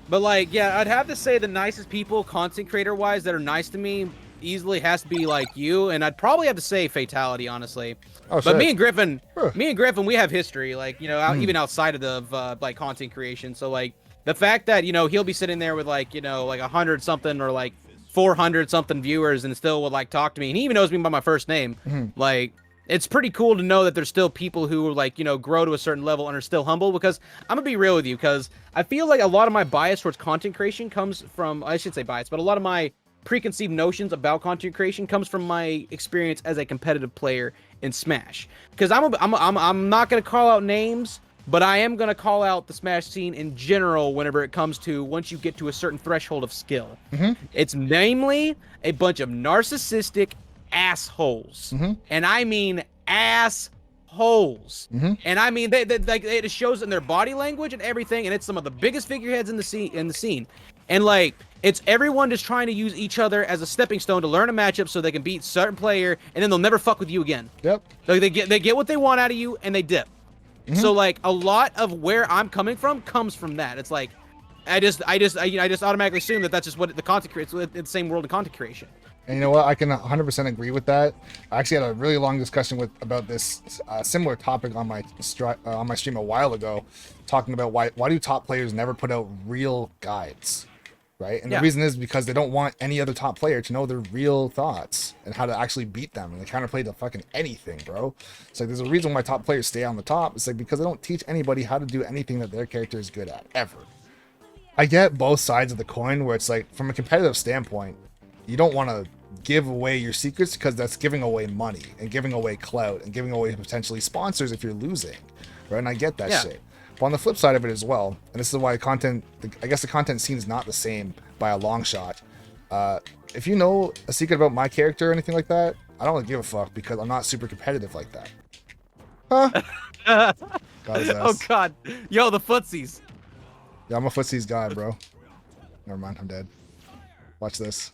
But like, yeah, I'd have to say the nicest people, content creator wise, that are nice to me easily has to be like you, and I'd probably have to say Fatality, honestly. Oh, but shit. me and Griffin, Huh. we have history, like, you know, even outside of the like content creation. So like the fact that, you know, he'll be sitting there with like, you know, like 100 something or like 400 something viewers and still would like talk to me, and he even knows me by my first name. Like, it's pretty cool to know that there's still people who like, you know, grow to a certain level and are still humble, because I'm gonna be real with you, because I feel like a lot of my bias towards content creation comes from, I should say bias, but a lot of my preconceived notions about content creation comes from my experience as a competitive player in Smash. Because I'm not gonna call out names, but I am gonna call out the Smash scene in general whenever it comes to once you get to a certain threshold of skill. It's namely a bunch of narcissistic assholes, and I mean assholes, and I mean they like, it shows in their body language and everything, and it's some of the biggest figureheads in the scene, and like, it's everyone just trying to use each other as a stepping stone to learn a matchup so they can beat certain player, and then they'll never fuck with you again. Yep. Like, they get what they want out of you and they dip. So like, a lot of where I'm coming from comes from that. It's like, I just automatically assume that that's just what the content creation, it's the same world of content creation. And you know what? I can 100% agree with that. I actually had a really long discussion about this similar topic on my stream a while ago, talking about why do top players never put out real guides, right? And the reason is because they don't want any other top player to know their real thoughts and how to actually beat them. And they counterplay to fucking anything, bro. It's like, there's a reason why top players stay on the top. It's like, because they don't teach anybody how to do anything that their character is good at, ever. I get both sides of the coin, where it's like, from a competitive standpoint, you don't want to give away your secrets, because that's giving away money and giving away clout and giving away potentially sponsors if you're losing, right? And I get that shit. But on the flip side of it as well, and this is why I guess the content scene is not the same by a long shot. If you know a secret about my character or anything like that, I don't really give a fuck, because I'm not super competitive like that. Huh? Oh god, yo, the footsies. Yeah, I'm a footsies guy, bro. Never mind, I'm dead. Watch this.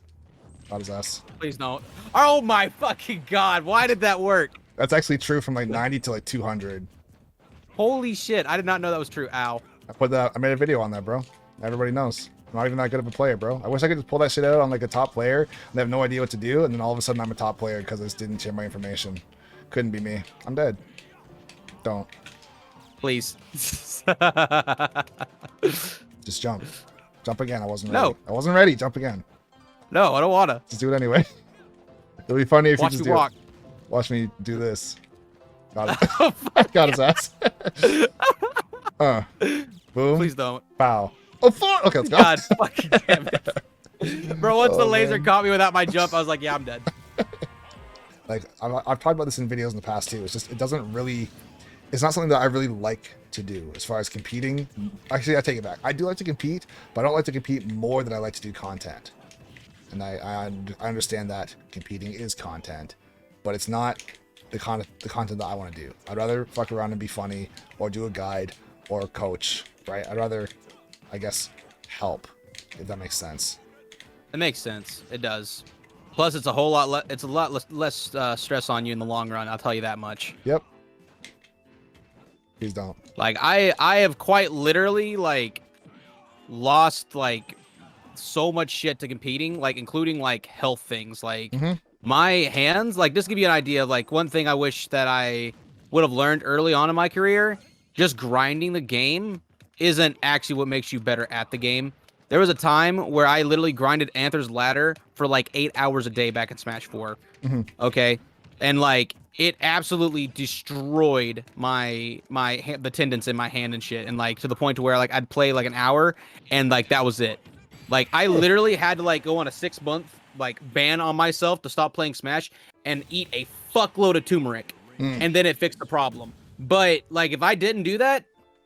Got his ass. Please don't. Oh my fucking god, why did that work? That's actually true from like 90 to like 200. Holy shit, I did not know that was true. Ow. I made a video on that, bro. Everybody knows. I'm not even that good of a player, bro. I wish I could just pull that shit out on like a top player and they have no idea what to do, and then all of a sudden I'm a top player because I just didn't share my information. Couldn't be me. I'm dead. Don't. Please. Just jump. Jump again. I wasn't ready. I wasn't ready. Jump again. No, I don't wanna. Just do it anyway. It'll be funny if Watch you just me walk. Watch me do this. Got it. Got his ass. Boom. Please don't. Pow. Oh, fuck. Okay, let's go. God fucking damn it. Bro, once the laser caught me without my jump, I was like, yeah, I'm dead. Like, I've talked about this in videos in the past too. It's just, it's not something that I really like to do as far as competing. Actually, I take it back. I do like to compete, but I don't like to compete more than I like to do content. And I understand that competing is content, but it's not the content that I want to do. I'd rather fuck around and be funny, or do a guide, or coach, right? I'd rather, I guess, help, if that makes sense. It makes sense. It does. Plus, it's a whole lot. It's a lot less stress on you in the long run. I'll tell you that much. Yep. Please don't. Like, I have quite literally like lost like so much shit to competing, like including like health things. Like my hands. Like, just to give you an idea of like one thing I wish that I would have learned early on in my career. Just grinding the game isn't actually what makes you better at the game. There was a time where I literally grinded Anther's Ladder for like 8 hours a day back in Smash 4. Okay, and like it absolutely destroyed the tendons in my hand and shit, and like to the point to where like I'd play like an hour and like that was it. Like I literally had to like go on a 6-month like ban on myself to stop playing Smash and eat a fuckload of turmeric, and then it fixed the problem. But like if I didn't do that,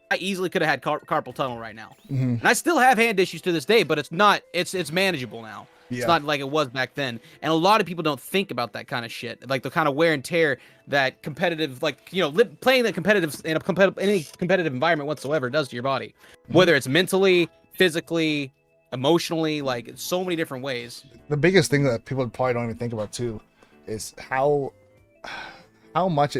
I easily could have had carpal tunnel right now. And I still have hand issues to this day, but it's manageable now. Yeah. It's not like it was back then. And a lot of people don't think about that kind of shit. Like the kind of wear and tear that competitive, like, you know, playing the competitive in any competitive environment whatsoever does to your body. Whether it's mentally, physically, emotionally, like so many different ways. The biggest thing that people probably don't even think about too is how how much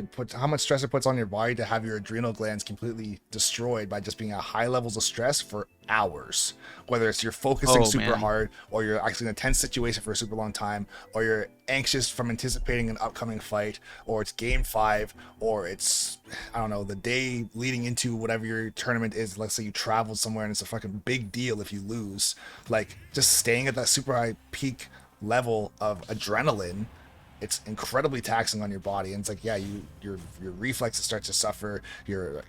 stress it puts on your body to have your adrenal glands completely destroyed by just being at high levels of stress for hours, whether it's you're focusing super hard, or you're actually in a tense situation for a super long time, or you're anxious from anticipating an upcoming fight, or it's game 5, or it's, I don't know, the day leading into whatever your tournament is. Let's say you traveled somewhere and it's a fucking big deal if you lose. Like, just staying at that super high peak level of adrenaline, it's incredibly taxing on your body. And it's like, yeah, your reflexes start to suffer, your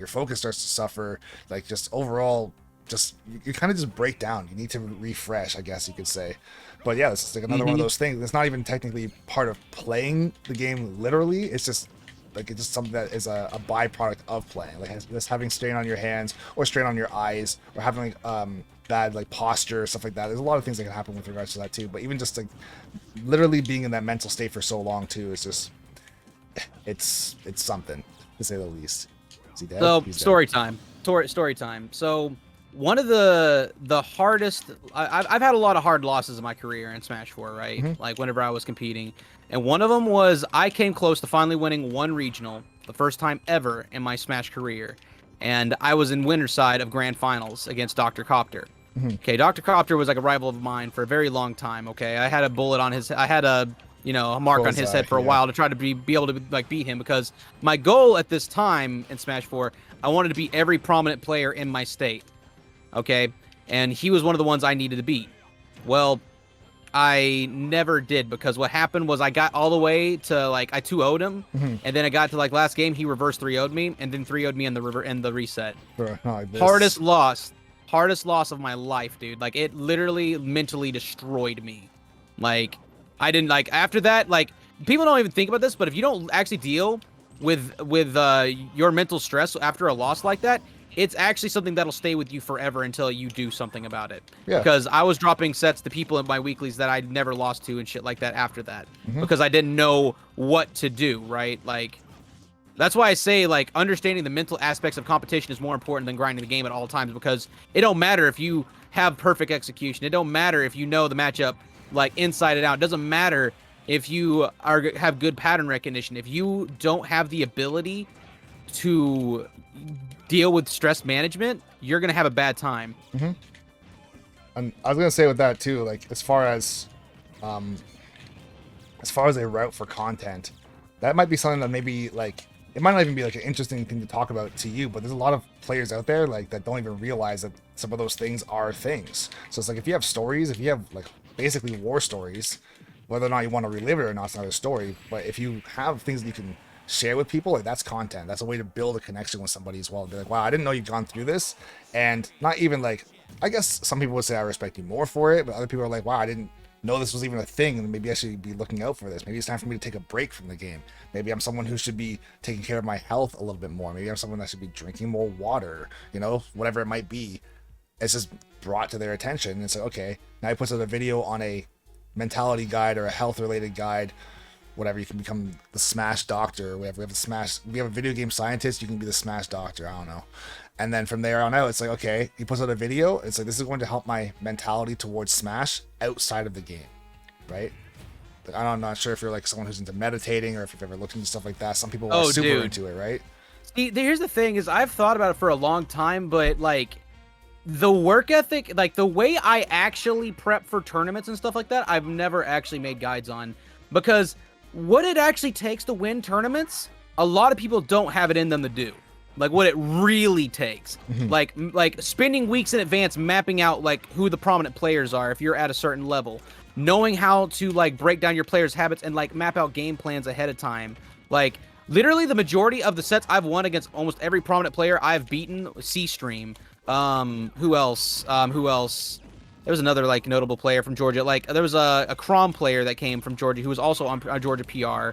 focus starts to suffer, like, just overall, just you kind of just break down. You need to refresh, I guess you could say. But yeah, it's like another one of those things. It's not even technically part of playing the game literally. It's just something that is a byproduct of playing, like just having strain on your hands, or strain on your eyes, or having like bad like posture, stuff like that. There's a lot of things that can happen with regards to that too. But even just like literally being in that mental state for so long too, is just it's something, to say the least. Is he dead? So story time. So one of the hardest, I've had a lot of hard losses in my career in Smash 4, right? Like whenever I was competing, and one of them was I came close to finally winning one regional, the first time ever in my Smash career, and I was in winner's side of grand finals against Dr. Copter. Okay, Dr. Copter was like a rival of mine for a very long time. Okay, I had a bullet on his, I had a mark on his head for a while to try to be able to like beat him, because my goal at this time in Smash 4, I wanted to beat every prominent player in my state. Okay, and he was one of the ones I needed to beat. Well, I never did, because what happened was I got all the way to like I 2-0'd him, and then I got to like last game he reverse 3-0'd me, and then 3-0'd me in the reset. Hardest loss of my life, dude. Like, it literally mentally destroyed me. Like, I didn't like after that. Like, people don't even think about this, but if you don't actually deal with your mental stress after a loss like that, it's actually something that'll stay with you forever until you do something about it. Yeah. Because I was dropping sets to people in my weeklies that I'd never lost to and shit like that after that, because I didn't know what to do, right? Like, that's why I say, like, understanding the mental aspects of competition is more important than grinding the game at all times, because it don't matter if you have perfect execution. It don't matter if you know the matchup, like, inside and out. It doesn't matter if you have good pattern recognition. If you don't have the ability to deal with stress management, you're going to have a bad time. And I was going to say with that, too, like, as far as a route for content, that might be something that maybe, like, it might not even be like an interesting thing to talk about to you, but there's a lot of players out there like that don't even realize that some of those things are things. So it's like, if you have stories, if you have like basically war stories, whether or not you want to relive it or not, it's another story. But if you have things that you can share with people, like, that's content. That's a way to build a connection with somebody as well. Be like, wow, I didn't know you've gone through this. And not even like, I guess some people would say I respect you more for it, but other people are like, wow, I didn't know this was even a thing, and maybe I should be looking out for this. Maybe it's time for me to take a break from the game. Maybe I'm someone who should be taking care of my health a little bit more. Maybe I'm someone that should be drinking more water, whatever it might be. It's just brought to their attention, and it's like, okay, now he puts out a video on a mentality guide or a health related guide, whatever. You can become the Smash Doctor or whatever. We have a video game scientist, you can be the Smash Doctor, I don't know. And then from there on out, it's like, okay, he puts out a video. It's like, this is going to help my mentality towards Smash outside of the game, right? Like, I'm not sure if you're like someone who's into meditating or if you've ever looked into stuff like that. Some people are super into it, right? See, here's the thing: is I've thought about it for a long time, but like the work ethic, like the way I actually prep for tournaments and stuff like that, I've never actually made guides on, because what it actually takes to win tournaments, a lot of people don't have it in them to do. Like, what it really takes, like spending weeks in advance mapping out like who the prominent players are if you're at a certain level, knowing how to like break down your players' habits and like map out game plans ahead of time. Like, literally the majority of the sets I've won against almost every prominent player I've beaten. C-Stream. Who else? There was another like notable player from Georgia. Like, there was a Crom player that came from Georgia who was also on Georgia PR.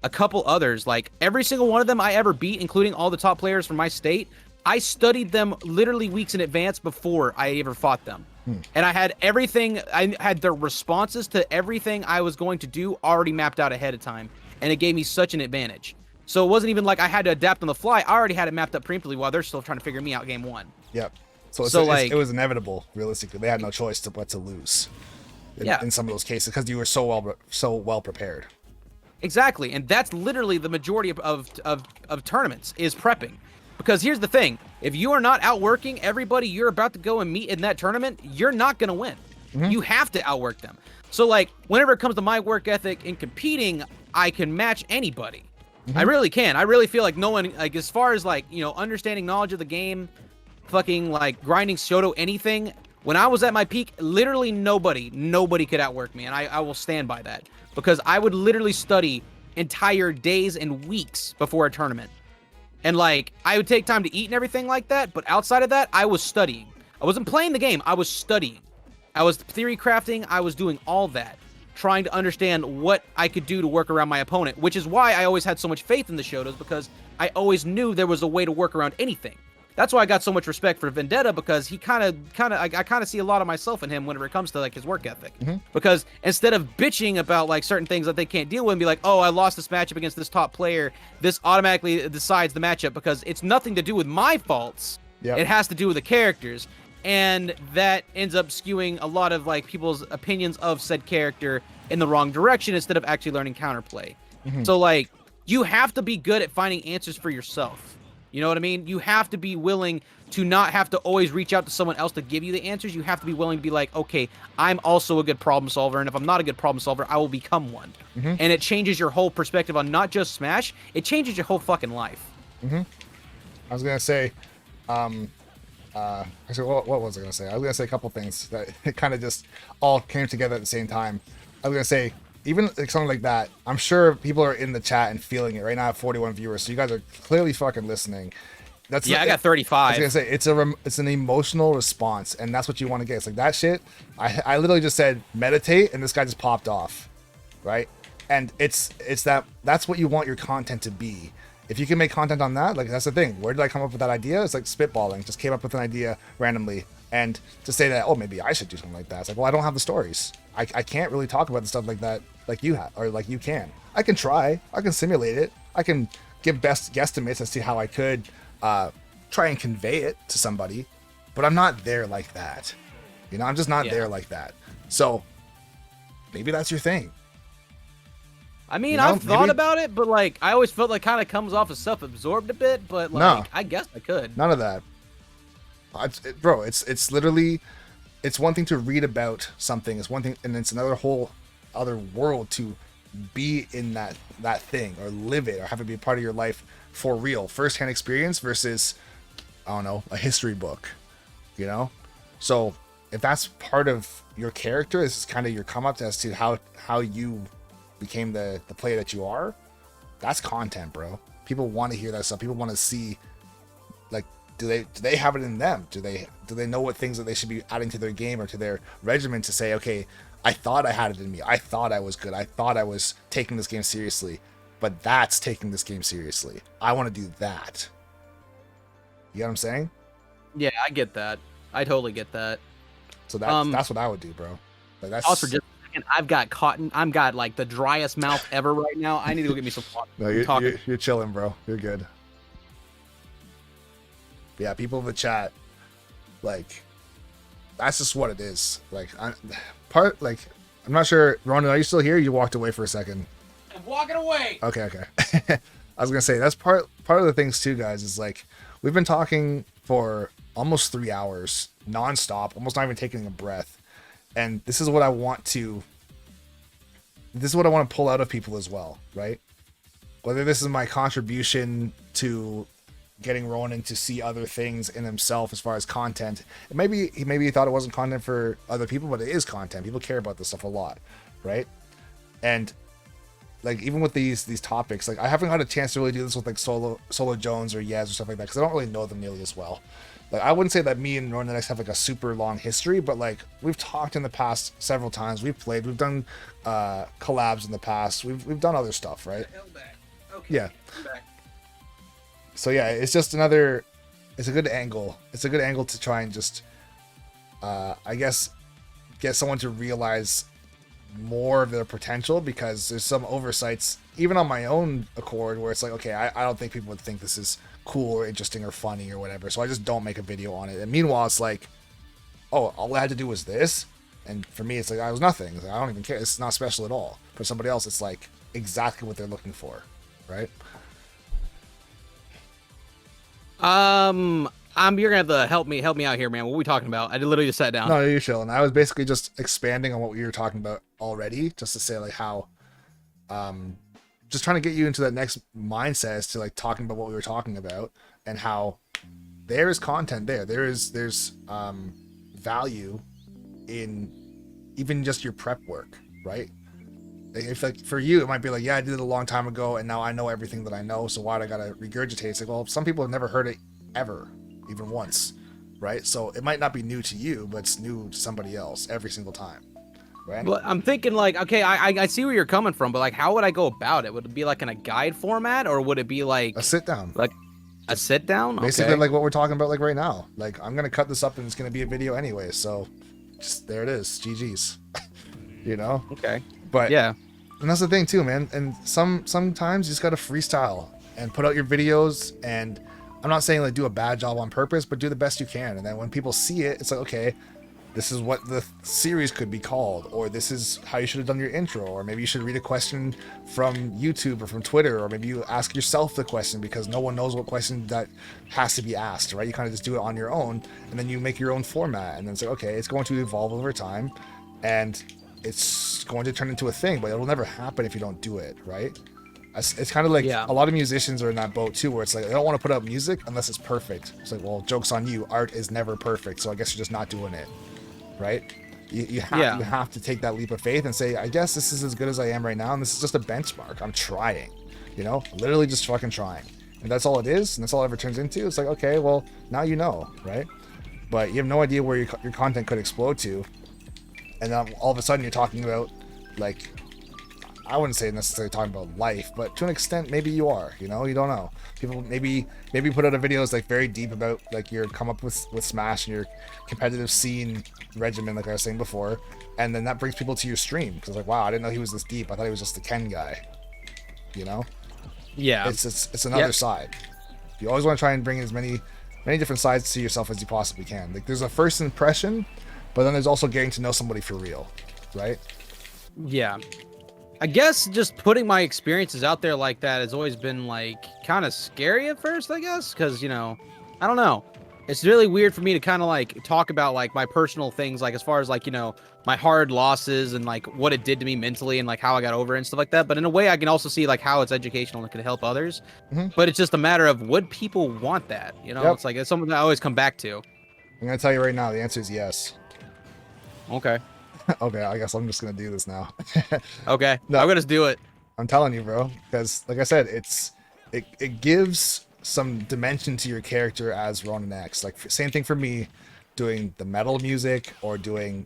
A couple others, like every single one of them I ever beat, including all the top players from my state, I studied them literally weeks in advance before I ever fought them. And I had everything, I had their responses to everything I was going to do already mapped out ahead of time. And it gave me such an advantage. So it wasn't even like I had to adapt on the fly. I already had it mapped up preemptively while they're still trying to figure me out game one. Yep. So it was inevitable, realistically. They had no choice but to lose in some of those cases, because you were so well prepared. Exactly, and that's literally the majority of tournaments is prepping. Because here's the thing, if you are not outworking everybody you're about to go and meet in that tournament, you're not going to win. You have to outwork them. So, like, whenever it comes to my work ethic in competing, I can match anybody. I really can. I really feel like no one, like, as far as, like, you know, understanding knowledge of the game, fucking, like, grinding Shoto, anything, when I was at my peak, literally nobody could outwork me, and I will stand by that. Because I would literally study entire days and weeks before a tournament. And, like, I would take time to eat and everything like that, but outside of that, I was studying. I wasn't playing the game, I was studying. I was theory crafting, I was doing all that, trying to understand what I could do to work around my opponent, which is why I always had so much faith in the Shotos, because I always knew there was a way to work around anything. That's why I got so much respect for Vendetta, because he I kind of see a lot of myself in him whenever it comes to, like, his work ethic. Because instead of bitching about, like, certain things that they can't deal with and be like, oh, I lost this matchup against this top player, this automatically decides the matchup, because it's nothing to do with my faults. It has to do with the characters. And that ends up skewing a lot of, like, people's opinions of said character in the wrong direction instead of actually learning counterplay. So, like, you have to be good at finding answers for yourself. You know what I mean? You have to be willing to not have to always reach out to someone else to give you the answers. You have to be willing to be like, okay, I'm also a good problem solver, and if I'm not a good problem solver, I will become one. And it changes your whole perspective on not just Smash, it changes your whole fucking life. I was going to say, actually, what was I going to say? I was going to say a couple things that it kind of just all came together at the same time. I was going to say, even like something like that, I'm sure people are in the chat and feeling it right now. I have 41 viewers, so you guys are clearly fucking listening. That's I got 35. I was gonna say it's an emotional response, and that's what you want to get. It's like that shit. I literally just said meditate, and this guy just popped off, right? And it's that's what you want your content to be. If you can make content on that, like, that's the thing. Where did I come up with that idea? It's like spitballing. Just came up with an idea randomly, and to say that, oh, maybe I should do something like that. It's like, well, I don't have the stories. I can't really talk about the stuff like that like you have, or like you can. I can try. I can simulate it. I can give best guesstimates as to how I could try and convey it to somebody, but I'm not there like that. You know, I'm just not there like that. So maybe that's your thing. I mean, I've thought about it, but, like, I always felt like kind of comes off as self-absorbed a bit, but, like, no, I guess I could. None of that. Bro, it's literally, it's one thing to read about something, it's one thing, and it's another whole other world to be in that thing, or live it, or have it be a part of your life for real. First-hand experience versus, I don't know, a history book, you know? So if that's part of your character, this is kind of your come up as to how you became the player that you are, that's content, bro. People want to hear that stuff. People want to see, like, do they have it in them? Do they know what things that they should be adding to their game or to their regimen to say, okay, I thought I had it in me. I thought I was good. I thought I was taking this game seriously, but that's taking this game seriously. I want to do that. You know what I'm saying? Yeah, I get that. I totally get that. So that's what I would do, bro. Like, that's also just. I've got cotton. I've got, like, the driest mouth ever right now. I need to go get me some water. No, you're chilling, bro. You're good. Yeah, people in the chat, like, that's just what it is. Like, I'm not sure. Ronan, are you still here? You walked away for a second. I'm walking away. Okay. I was gonna say that's part of the things too, guys. Is like we've been talking for almost 3 hours nonstop, almost not even taking a breath. And this is what I want to pull out of people as well, right? Whether this is my contribution to getting Ronan to see other things in himself as far as content. And maybe he thought it wasn't content for other people, but it is content. People care about this stuff a lot, right? And like even with these topics, like I haven't had a chance to really do this with like Solo Jones or Yaz or stuff like that because I don't really know them nearly as well. Like I wouldn't say that me and RoninX have like a super long history, but like we've talked in the past several times. We've played, we've done collabs in the past. We've done other stuff, right? Okay, yeah. So yeah, it's just it's a good angle. It's a good angle to try and just, I guess, get someone to realize more of their potential because there's some oversights, even on my own accord, where it's like, okay, I don't think people would think this is cool or interesting or funny or whatever, so I just don't make a video on it. And meanwhile, it's like, oh, all I had to do was this, and for me, it's like I was nothing. I don't even care. It's not special at all. For somebody else, it's like, exactly what they're looking for, right? You're gonna have to help me out here, man. What are we talking about? I literally just sat down. No, you're chilling. I was basically just expanding on what we were talking about already, just to say like how, just trying to get you into that next mindset as to like talking about what we were talking about and how there is content there. There's value in even just your prep work, right? If like for you, it might be like, yeah, I did it a long time ago and now I know everything that I know. So why do I gotta regurgitate? It's like, well, some people have never heard it ever, even once, right? So it might not be new to you, but it's new to somebody else every single time, right? Well, I'm thinking like, okay, I see where you're coming from, but like, how would I go about it? Would it be like in a guide format, or would it be like a sit down? Like a sit down? Basically, okay. like what we're talking about, like right now. Like I'm gonna cut this up and it's gonna be a video anyway. So, just there it is. GG's. You know? Okay. But yeah. And that's the thing too, man. And sometimes you just gotta freestyle and put out your videos. And I'm not saying like do a bad job on purpose, but do the best you can. And then when people see it, it's like, okay, this is what the series could be called, or this is how you should have done your intro, or maybe you should read a question from YouTube or from Twitter, or maybe you ask yourself the question because no one knows what question that has to be asked, right? You kind of just do it on your own, and then you make your own format, and then say, okay, it's going to evolve over time, and it's going to turn into a thing, but it'll never happen if you don't do it, right? It's kind of like a lot of musicians are in that boat too, where it's like they don't want to put out music unless it's perfect. It's like, well, joke's on you. Art is never perfect, so I guess you're just not doing it, right? You have to take that leap of faith and say, I guess this is as good as I am right now, and this is just a benchmark. I'm trying, you know, literally just fucking trying, and that's all it is, and that's all it ever turns into. It's like, okay, well, now you know, right? But you have no idea where your content could explode to, and then all of a sudden you're talking about like, I wouldn't say necessarily talking about life, but to an extent, maybe you are, you know, you don't know. People maybe put out a video that's like very deep about like your come up with Smash and your competitive scene regimen, like I was saying before. And then that brings people to your stream because like, wow, I didn't know he was this deep. I thought he was just the Ken guy, you know? Yeah. It's another side. You always want to try and bring as many different sides to yourself as you possibly can. Like there's a first impression, but then there's also getting to know somebody for real, right? Yeah. I guess just putting my experiences out there like that has always been like kind of scary at first, I guess, because, you know, I don't know. It's really weird for me to kind of like talk about like my personal things, like as far as like, you know, my hard losses and like what it did to me mentally and like how I got over it and stuff like that. But in a way, I can also see like how it's educational and it can help others. Mm-hmm. But it's just a matter of would people want that? You know, It's like it's something that I always come back to. I'm going to tell you right now, the answer is yes. Okay. Okay, I guess I'm just gonna do this now. Okay, no, I'm gonna just do it. I'm telling you, bro, because like I said, it gives some dimension to your character as RoninX. Like same thing for me, doing the metal music or doing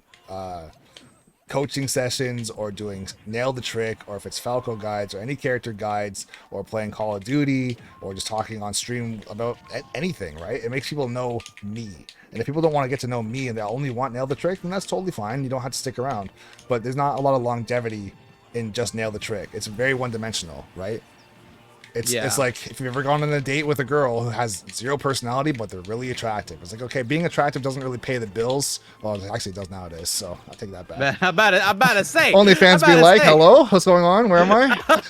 coaching sessions or doing Nail the Trick, or if it's Falco guides or any character guides, or playing Call of Duty, or just talking on stream about anything, right? It makes people know me. And if people don't want to get to know me and they only want Nail the Trick, then that's totally fine. You don't have to stick around. But there's not a lot of longevity in just Nail the Trick. It's very one-dimensional, right? It's like if you've ever gone on a date with a girl who has zero personality, but they're really attractive. It's like, okay, being attractive doesn't really pay the bills. Well, it actually does nowadays, so I'll take that back. I'm about to say. OnlyFans be like, hello? What's going on? Where am I?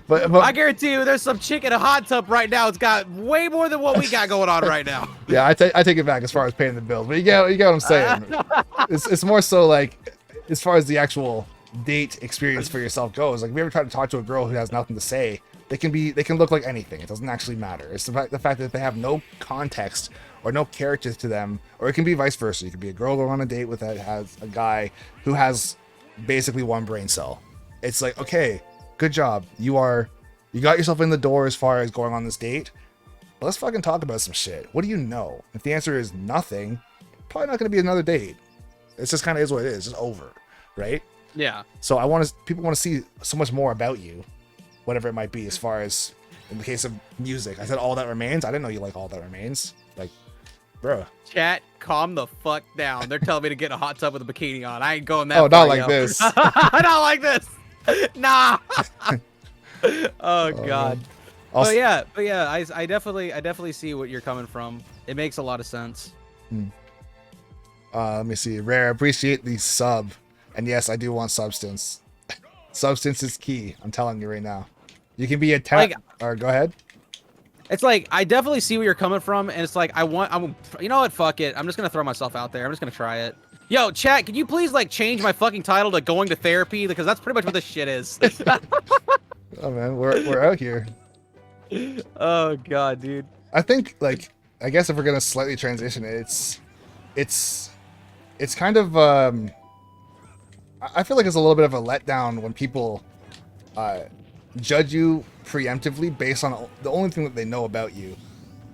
But I guarantee you there's some chick in a hot tub right now. It's got way more than what we got going on right now. Yeah, I take it back as far as paying the bills, but you get what I'm saying. It's more so like as far as the actual date experience for yourself goes. Like if you ever try to talk to a girl who has nothing to say, they can look like anything. It doesn't actually matter. It's the fact that they have no context or no character to them, or it can be vice versa. You could be a girl going on a date with that has a guy who has basically one brain cell. It's like, okay, good job. You got yourself in the door as far as going on this date. But let's fucking talk about some shit. What do you know? If the answer is nothing, probably not going to be another date. It's just kind of is what it is. It's over, right? Yeah. So people want to see so much more about you, whatever it might be. As far as in the case of music, I said All That Remains. I didn't know you like All That Remains. Like, bro. Chat, calm the fuck down. They're telling me to get in a hot tub with a bikini on. I ain't going that. Oh, not like this. Not like this. Nah. Oh God. But yeah, I definitely see what you're coming from. It makes a lot of sense. Let me see. Rare, appreciate the sub. And yes, I do want substance. Substance is key. I'm telling you right now. You can be a Like, or go ahead. it's like I definitely see where you're coming from, and it's like you know what? Fuck it. I'm just gonna throw myself out there. I'm just gonna try it. Yo, chat, can you please like change my fucking title to going to therapy, because that's pretty much what this shit is. Oh man, we're out here. Oh god, dude. I think like I guess if we're gonna slightly transition, it's kind of I feel like it's a little bit of a letdown when people judge you preemptively based on the only thing that they know about you.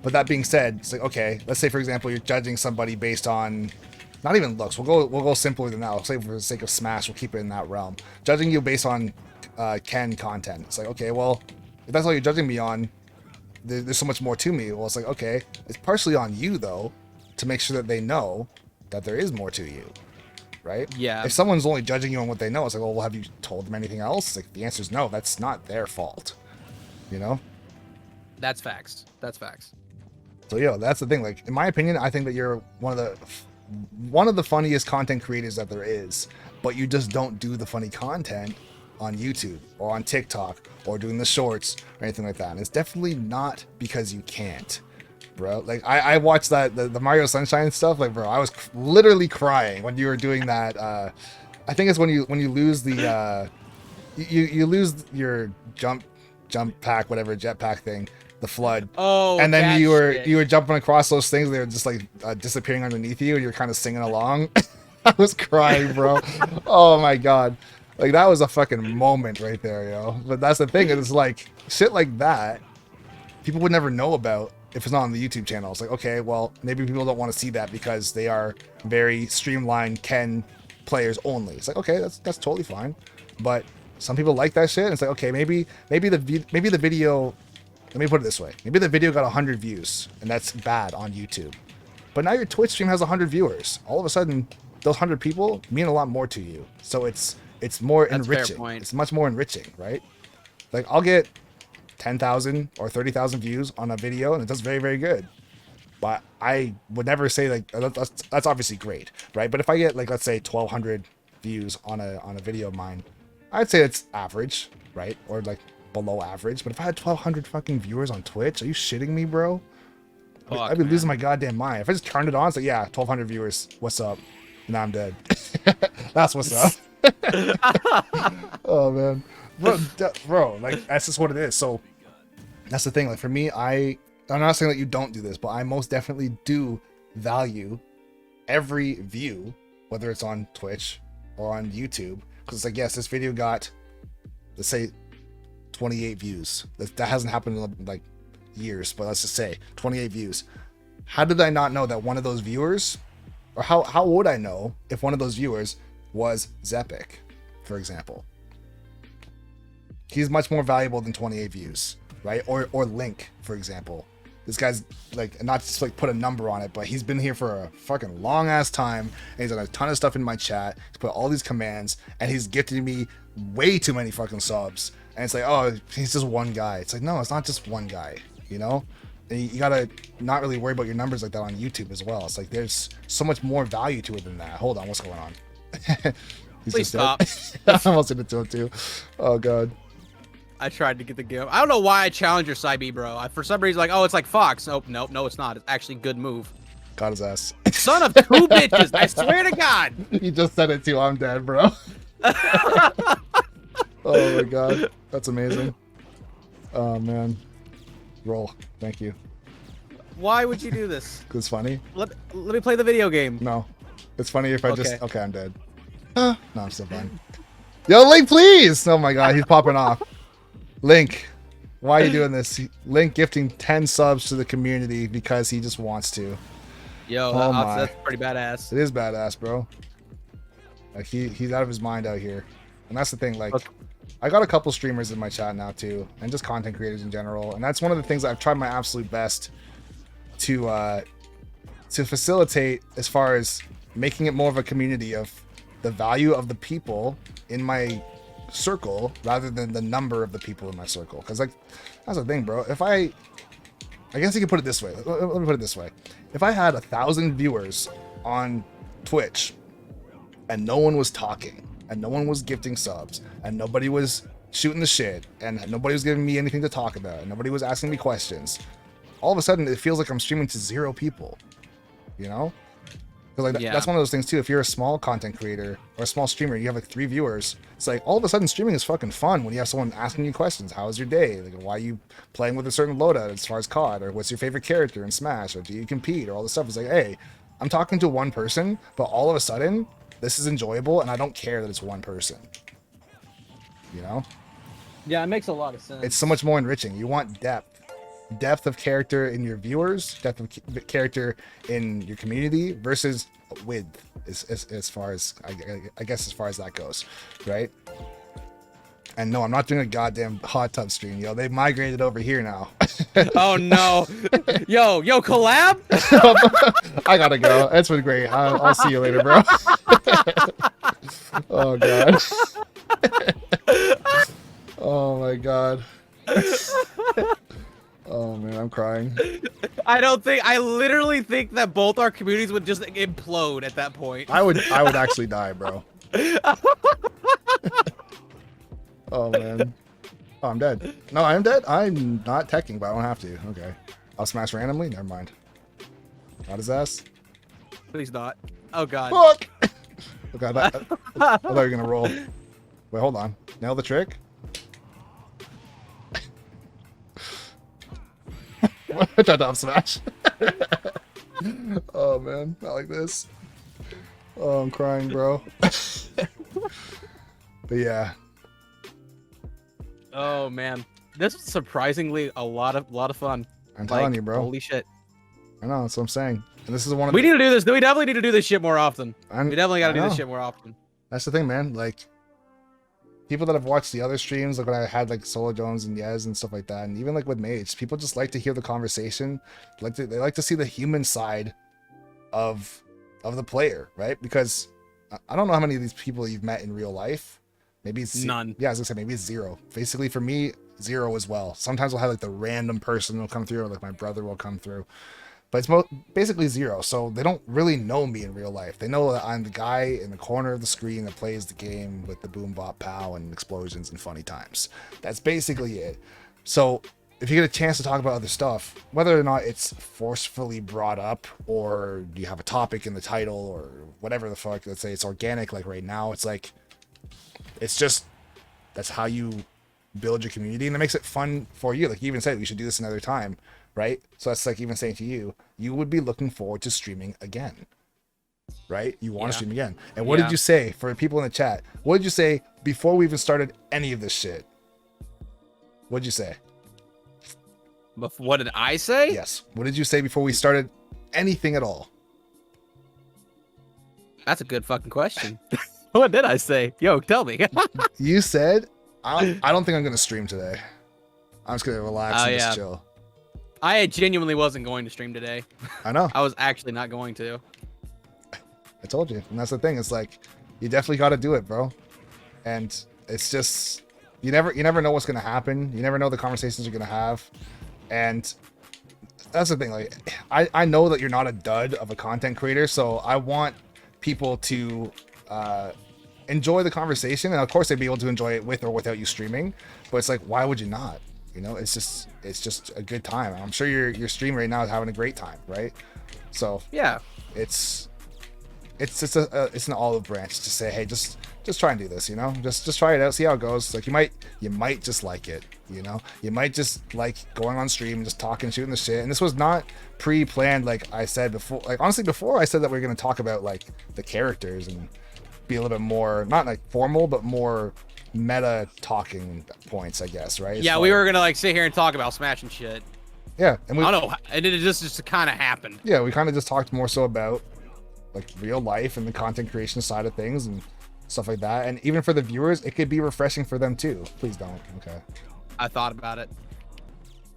But that being said, it's like, okay, let's say for example you're judging somebody based on not even looks. We'll go simpler than that. I'll say for the sake of Smash, we'll keep it in that realm. Judging you based on Ken content. It's like, okay, well, if that's all you're judging me on, there's so much more to me. Well, it's like, okay, it's partially on you though, to make sure that they know that there is more to you, right? Yeah. If someone's only judging you on what they know, it's like, well, have you told them anything else? It's like the answer is no. That's not their fault, you know. That's facts. That's facts. So yeah, that's the thing. Like in my opinion, I think that you're one of the funniest content creators that there is, but you just don't do the funny content on YouTube or on TikTok or doing the shorts or anything like that. And it's definitely not because you can't, bro. Like I watched that the Mario Sunshine stuff. Like, bro, I was literally crying when you were doing that. I think it's when you lose the you lose your jump pack, whatever jetpack thing, the flood. Oh, and then you shit. were jumping across those things. They were just like disappearing underneath you, and you're kind of singing along. I was crying, bro. Oh my god. Like, that was a fucking moment right there, yo. But that's the thing, it's like, shit like that, people would never know about if it's not on the YouTube channel. It's like, okay, well, maybe people don't want to see that because they are very streamlined Ken players only. It's like, okay, that's totally fine. But some people like that shit, and it's like, okay, maybe the video, let me put it this way. Maybe the video got 100 views, and that's bad on YouTube. But now your Twitch stream has 100 viewers. All of a sudden, those 100 people mean a lot more to you. So it's more enriching. It's much more enriching, right? Like, I'll get 10,000 or 30,000 views on a video, and it does very, very good. But I would never say like that's obviously great, right? But if I get like, let's say 1,200 views on a video of mine, I'd say it's average, right? Or like below average. But if I had 1,200 fucking viewers on Twitch, are you shitting me, bro? Fuck, I'd be losing my goddamn mind. If I just turned it on, it's like, yeah, 1,200 viewers. What's up? Now I'm dead. That's what's up. Oh man, bro, like that's just what it is. So that's the thing. Like for me, I'm not saying that you don't do this, but I most definitely do value every view, whether it's on Twitch or on YouTube, because it's like, yes, this video got, let's say, 28 views. That hasn't happened in like years, but let's just say 28 views. How did I not know that one of those viewers, or how would I know if one of those viewers was Zepic, for example? He's much more valuable than 28 views, right? Or Link, for example. This guy's like, not just like put a number on it, but he's been here for a fucking long ass time, and he's done a ton of stuff in my chat. He's put all these commands, and he's gifted me way too many fucking subs. And it's like, oh, he's just one guy. It's like, no, it's not just one guy, you know? And you gotta not really worry about your numbers like that on YouTube as well. It's like, there's so much more value to it than that. Hold on, what's going on? Please stop. I almost did it to him too. Oh god. I tried to get the game. I don't know why I challenged your side B, bro. For some reason, like, oh, it's like Fox. Nope, no, it's not. It's actually good move. Got his ass. Son of two bitches. I swear to God. You just said it too. I'm dead, bro. Oh my god. That's amazing. Oh man. Roll. Thank you. Why would you do this? It's funny. Let me play the video game. No. It's funny if I just... Okay, I'm dead. No, I'm still fine. Yo, Link, please! Oh my god, he's popping off. Link, why are you doing this? Link gifting 10 subs to the community because he just wants to. Yo, that's pretty badass. It is badass, bro. Like, he's out of his mind out here. And that's the thing, like... Okay. I got a couple streamers in my chat now too, and just content creators in general, and that's one of the things that I've tried my absolute best to facilitate, as far as making it more of a community of the value of the people in my circle rather than the number of the people in my circle. Because like, that's the thing, bro. If I guess you could put it this way. Let me put it this way. If I had 1,000 viewers on Twitch and no one was talking, and no one was gifting subs, and nobody was shooting the shit, and nobody was giving me anything to talk about, and nobody was asking me questions, all of a sudden it feels like I'm streaming to 0 people, you know? Because like that's one of those things too. If you're a small content creator or a small streamer, you have like 3 viewers. It's like all of a sudden streaming is fucking fun when you have someone asking you questions. How was your day? Like, why are you playing with a certain loadout as far as COD? Or what's your favorite character in Smash? Or do you compete? Or all this stuff. It's like, hey, I'm talking to one person, but all of a sudden this is enjoyable, and I don't care that it's one person. You know? Yeah, it makes a lot of sense. It's so much more enriching. You want depth of character in your viewers, depth of character in your community versus width as far as I guess as far as that goes, right? And no, I'm not doing a goddamn hot tub stream, yo. They've migrated over here now. Oh no. yo collab. I gotta go. It's been great. I'll see you later, bro. Oh god. Oh my god. Oh man, I'm crying. I literally think that both our communities would just implode at that point. I would actually die, bro. Oh man. Oh, I'm dead. No, I'm dead. I'm not teching, but I don't have to. Okay. I'll smash randomly? Never mind. Not his ass. Please not. Oh god. Fuck! Oh god, I thought you were gonna roll. Wait, hold on. Nail the trick? I tried to up smash. Oh man, not like this. Oh, I'm crying, bro. But yeah. Oh man, this was surprisingly a lot of fun. I'm telling you, bro. Holy shit! I know, that's what I'm saying. And this is one of we need to do this. We definitely need to do this shit more often. We definitely got to do this shit more often. That's the thing, man. Like, people that have watched the other streams, like when I had like Solo Jones and Yez and stuff like that, and even like with Mage, people just like to hear the conversation. They like to see the human side of the player, right? Because I don't know how many of these people you've met in real life. Maybe it's none. Yeah, I was gonna say maybe it's 0. Basically, for me, 0 as well. Sometimes we'll have like the random person will come through, or like my brother will come through. But it's basically 0, so they don't really know me in real life. They know that I'm the guy in the corner of the screen that plays the game with the boom bop pow and explosions and funny times. That's basically it. So if you get a chance to talk about other stuff, whether or not it's forcefully brought up, or you have a topic in the title, or whatever the fuck, let's say it's organic, like right now, it's like, it's just, that's how you build your community, and it makes it fun for you. Like you even said, we should do this another time. Right? So that's like even saying to you, you would be looking forward to streaming again. Right? You want to stream again. And what did you say for people in the chat? What did you say before we even started any of this shit? What did you say? What did I say? Yes. What did you say before we started anything at all? That's a good fucking question. What did I say? Yo, tell me. You said, I don't think I'm going to stream today. I'm just going to relax and just chill. I genuinely wasn't going to stream today. I know. I was actually not going to. I told you. And that's the thing. It's like, you definitely got to do it, bro. And it's just, you never know what's going to happen. You never know the conversations you're going to have. And that's the thing. Like, I know that you're not a dud of a content creator. So I want people to enjoy the conversation. And of course, they'd be able to enjoy it with or without you streaming. But it's like, why would you not? You know, it's just a good time. I'm sure your stream right now is having a great time, right? So yeah, it's an olive branch to say, hey, just try and do this, you know, just try it out, see how it goes. Like you might just like it, you know, you might just like going on stream and just talking, shooting the shit. And this was not pre-planned, like I said before. Like honestly, before I said that we were going to talk about like the characters and be a little bit more not like formal, but more meta talking points, I guess, right? Yeah, we were gonna like sit here and talk about Smash and shit. Yeah, and I don't know, and it just kind of happened. Yeah, we kind of just talked more so about like real life and the content creation side of things and stuff like that. And even for the viewers, it could be refreshing for them too. Please don't. Okay. I thought about it.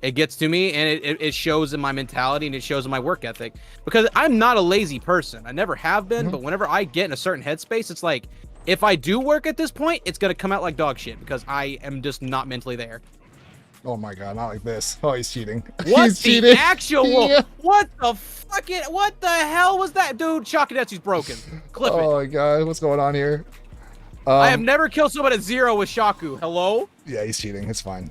It gets to me, and it shows in my mentality, and it shows in my work ethic. Because I'm not a lazy person. I never have been, but whenever I get in a certain headspace, it's like, if I do work at this point, it's going to come out like dog shit because I am just not mentally there. Oh my god, not like this. Oh, he's cheating. What he's the cheating. actual? Yeah. What the hell was that? Dude, Shakadetsu's broken. Clip it. Oh my god, what's going on here? I have never killed someone at 0 with Shaku. Hello? Yeah, he's cheating. It's fine.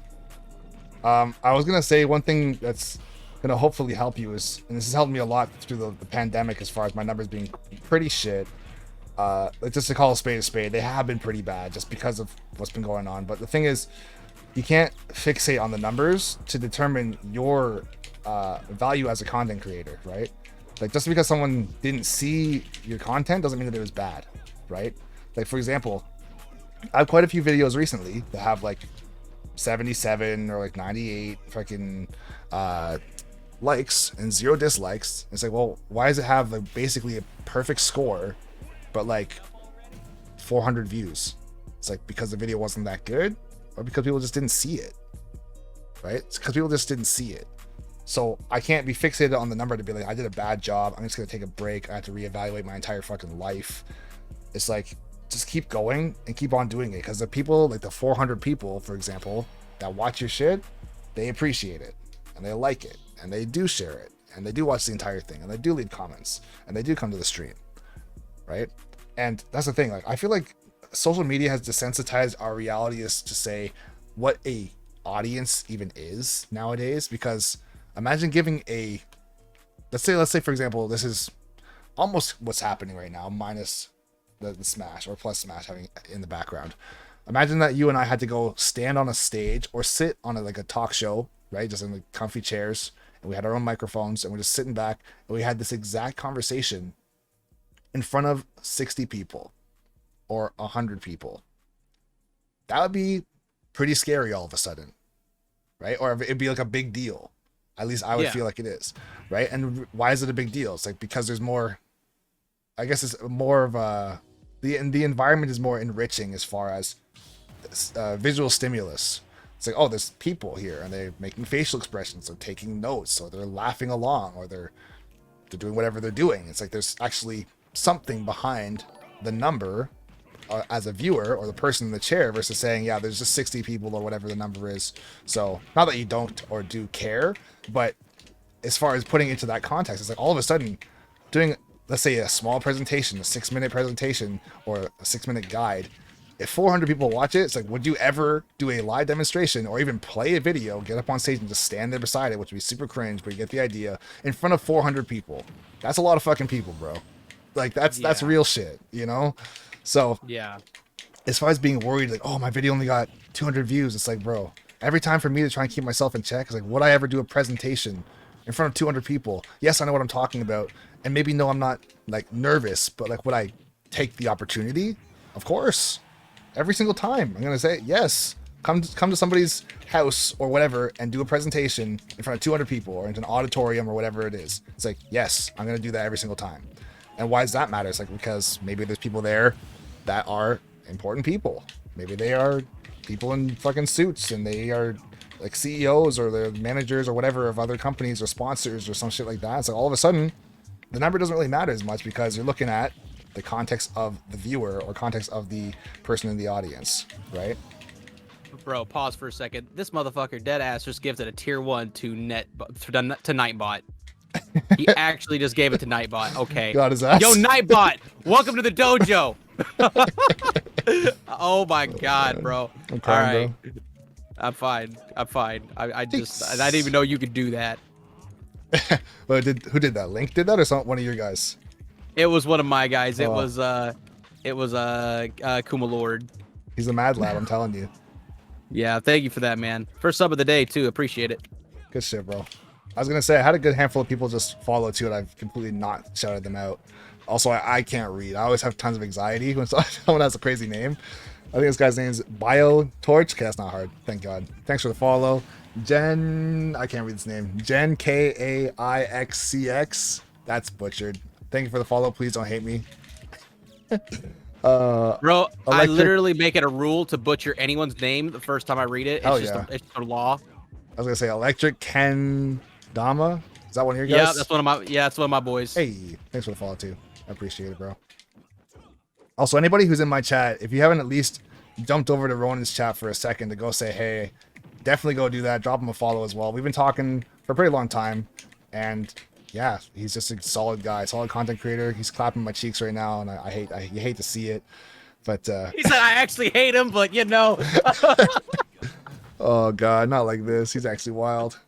I was gonna say one thing that's gonna hopefully help you is, and this has helped me a lot through the pandemic as far as my numbers being pretty shit. Just to call a spade, they have been pretty bad just because of what's been going on. But the thing is, you can't fixate on the numbers to determine your value as a content creator, right? Like, just because someone didn't see your content doesn't mean that it was bad, right? Like, for example, I have quite a few videos recently that have like 77 or like 98 fucking likes and 0 dislikes. It's like, well, why does it have like basically a perfect score but like 400 views? It's like, because the video wasn't that good, or because people just didn't see it, right? It's because people just didn't see it. So I can't be fixated on the number to be like, I did a bad job, I'm just gonna take a break, I have to reevaluate my entire fucking life. It's like, just keep going and keep on doing it, because the people, like the 400 people, for example, that watch your shit, they appreciate it and they like it and they do share it and they do watch the entire thing and they do leave comments and they do come to the stream, right? And that's the thing, like, I feel like social media has desensitized our reality as to say what a audience even is nowadays. Because imagine giving a, let's say for example, this is almost what's happening right now, minus the Smash or plus Smash having in the background. Imagine that you and I had to go stand on a stage or sit on like a talk show, right? Just in the comfy chairs, and we had our own microphones and we're just sitting back and we had this exact conversation in front of 60 people or 100 people. That would be pretty scary all of a sudden, right? Or it'd be like a big deal. At least I would feel like it is, right? And why is it a big deal? It's like, because there's more, I guess it's more of a, the environment is more enriching as far as visual stimulus. It's like, oh, there's people here and they're making facial expressions or taking notes or they're laughing along or they're doing whatever they're doing. It's like there's actually something behind the number as a viewer or the person in the chair, versus saying, yeah, there's just 60 people or whatever the number is. So not that you don't or do care, but as far as putting it into that context, it's like all of a sudden doing, let's say, a small presentation, a 6-minute presentation or a 6-minute guide. If 400 people watch it, it's like, would you ever do a live demonstration or even play a video, get up on stage and just stand there beside it, which would be super cringe, but you get the idea, in front of 400 people? That's a lot of fucking people, bro. Like, that's real shit, you know? So yeah, as far as being worried, like, oh, my video only got 200 views, it's like, bro, every time for me to try and keep myself in check, it's like, would I ever do a presentation in front of 200 people? Yes, I know what I'm talking about, and maybe no, I'm not like nervous, but like, would I take the opportunity? Of course. Every single time I'm gonna say yes. Come to somebody's house or whatever and do a presentation in front of 200 people or into an auditorium or whatever it is. It's like, yes, I'm gonna do that every single time. And why does that matter? It's like, because maybe there's people there that are important people. Maybe they are people in fucking suits and they are like CEOs or they're managers or whatever of other companies or sponsors or some shit like that. So all of a sudden, the number doesn't really matter as much, because you're looking at the context of the viewer or context of the person in the audience, right? Bro, pause for a second. This motherfucker dead ass just gives it a tier 1 to Nightbot. He actually just gave it to Nightbot. Okay. God, his ass. Yo, Nightbot, welcome to the dojo. Oh my god, bro. I'm crying, all right, bro. I'm fine. I didn't even know you could do that. Well, who did that? Link did that, or one of your guys? It was one of my guys. It was Kuma Lord. He's a mad lad, I'm telling you. Yeah, thank you for that, man. First sub of the day too. Appreciate it. Good shit, bro. I was gonna say I had a good handful of people just follow too, and I've completely not shouted them out. Also, I can't read. I always have tons of anxiety when someone has a crazy name. I think this guy's name is BioTorch. Okay, that's not hard. Thank God. Thanks for the follow. Jen, I can't read this name. Jen Kaixcx. That's butchered. Thank you for the follow. Please don't hate me. Bro, I literally make it a rule to butcher anyone's name the first time I read it. It's just a law. I was gonna say Electric Ken Dama. Is that one of your guys? Yeah, that's one of my boys. Hey, thanks for the follow too. I appreciate it, bro. Also, anybody who's in my chat, if you haven't at least jumped over to Ronin's chat for a second to go say hey, definitely go do that. Drop him a follow as well. We've been talking for a pretty long time, and yeah, he's just a solid guy, solid content creator. He's clapping my cheeks right now, and you hate to see it. But He said, "I actually hate him, but you know." oh god, not like this. He's actually wild.